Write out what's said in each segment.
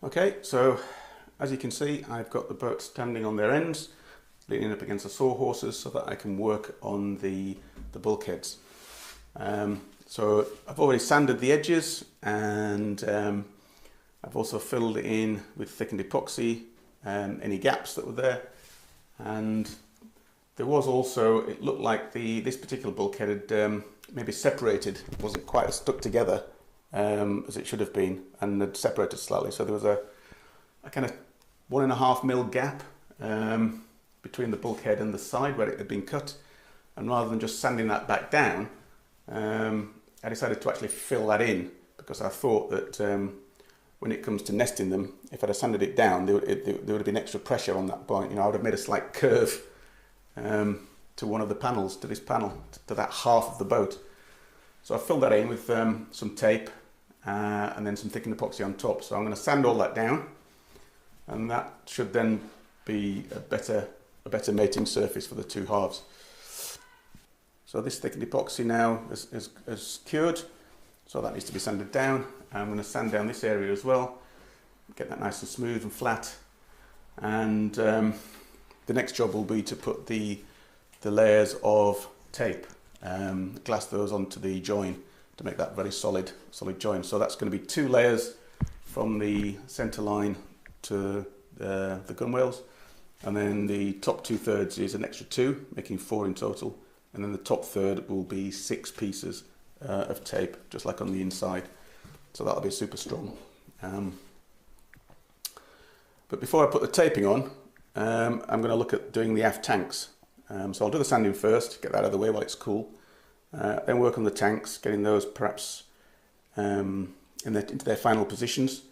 Okay, so as you can see, I've got the boat standing on their ends, leaning up against the sawhorses so that I can work on the bulkheads. So I've already sanded the edges, and I've also filled it in with thickened epoxy, any gaps that were there. And there was also, it looked like this particular bulkhead had maybe separated, wasn't quite as stuck together as it should have been, and had separated slightly. So there was a kind of 1.5 mil gap between the bulkhead and the side where it had been cut. And rather than just sanding that back down, I decided to actually fill that in, because I thought that when it comes to nesting them, if I'd have sanded it down, there would have been extra pressure on that point. You know, I would have made a slight curve to one of the panels, to this panel, to that half of the boat. So I filled that in with some tape and then some thickened epoxy on top. So I'm going to sand all that down, and that should then be a better mating surface for the two halves. So this thickened epoxy now is cured, so that needs to be sanded down. I'm going to sand down this area as well, get that nice and smooth and flat. And the next job will be to put the layers of tape, glass those onto the join to make that very solid join. So that's going to be 2 layers from the centre line to the gunwales, and then the top 2/3 is an extra 2, making 4 in total, and then the top third will be 6 pieces of tape, just like on the inside. So that'll be super strong. But before I put the taping on, I'm going to look at doing the aft tanks. So I'll do the sanding first, get that out of the way while it's cool. Then work on the tanks, getting those perhaps into their final positions.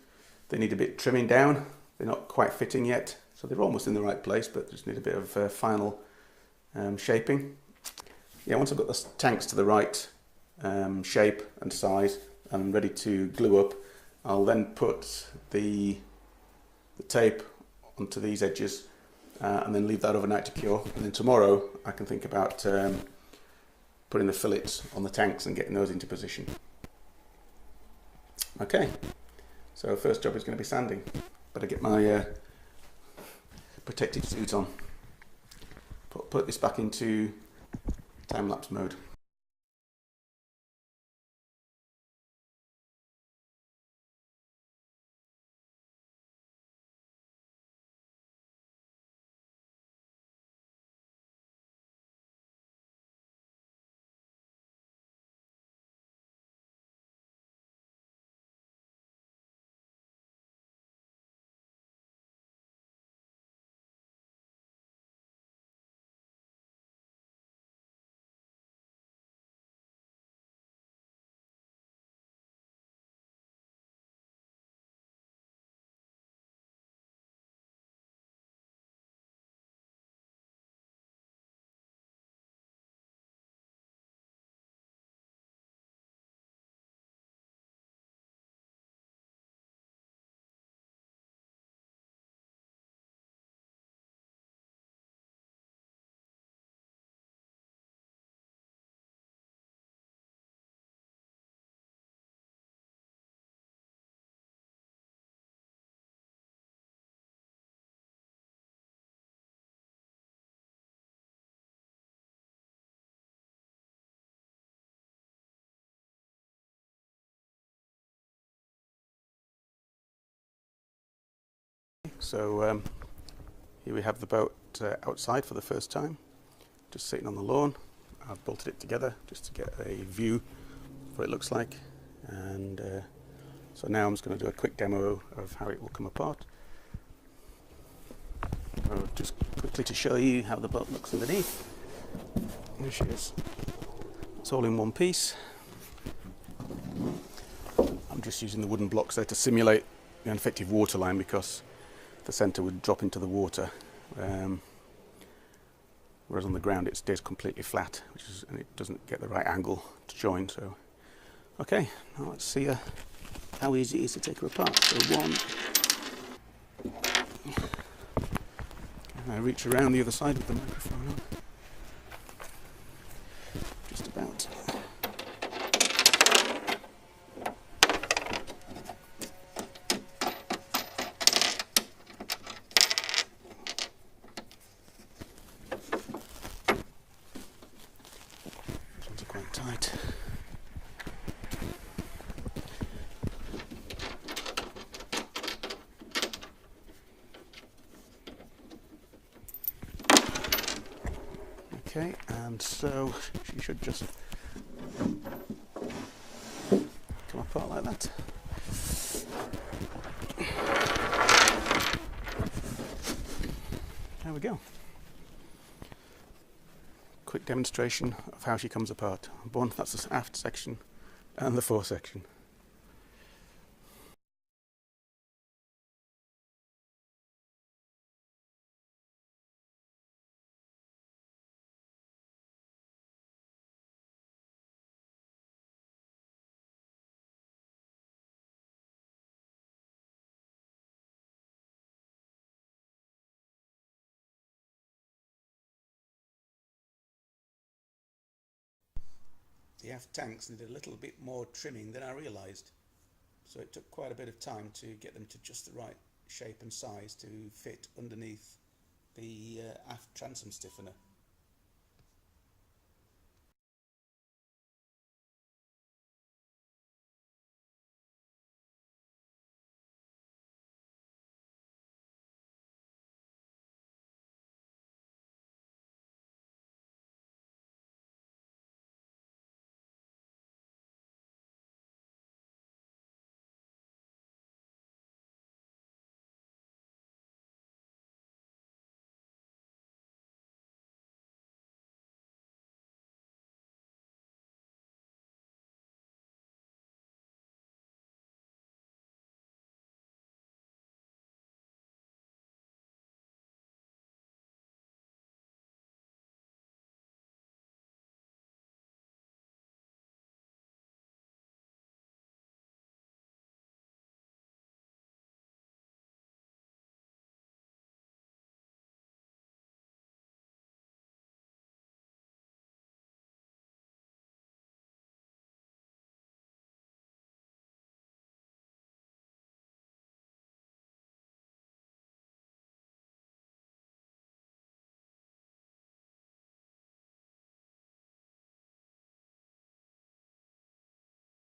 They need a bit trimming down. They're not quite fitting yet, so they're almost in the right place, but just need a bit of final shaping. Yeah, once I've got the tanks to the right shape and size and ready to glue up, I'll then put the tape onto these edges and then leave that overnight to cure. And then tomorrow I can think about putting the fillets on the tanks and getting those into position. Okay, so first job is going to be sanding. Better get my protective suit on. Put this back into time-lapse mode. So here we have the boat outside for the first time, just sitting on the lawn. I've bolted it together just to get a view of what it looks like, and so now I'm just going to do a quick demo of how it will come apart. Just quickly to show you how the boat looks underneath. There she is. It's all in one piece. I'm just using the wooden blocks there to simulate the ineffective waterline, because the centre would drop into the water, whereas on the ground it stays completely flat, and it doesn't get the right angle to join. So, okay, now let's see how easy it is to take her apart. So and I reach around the other side with the microphone on. Just about. Okay, and so she should just come apart like that. There we go. Quick demonstration of how she comes apart. That's the aft section and the fore section. The aft tanks needed a little bit more trimming than I realised, so it took quite a bit of time to get them to just the right shape and size to fit underneath the aft transom stiffener.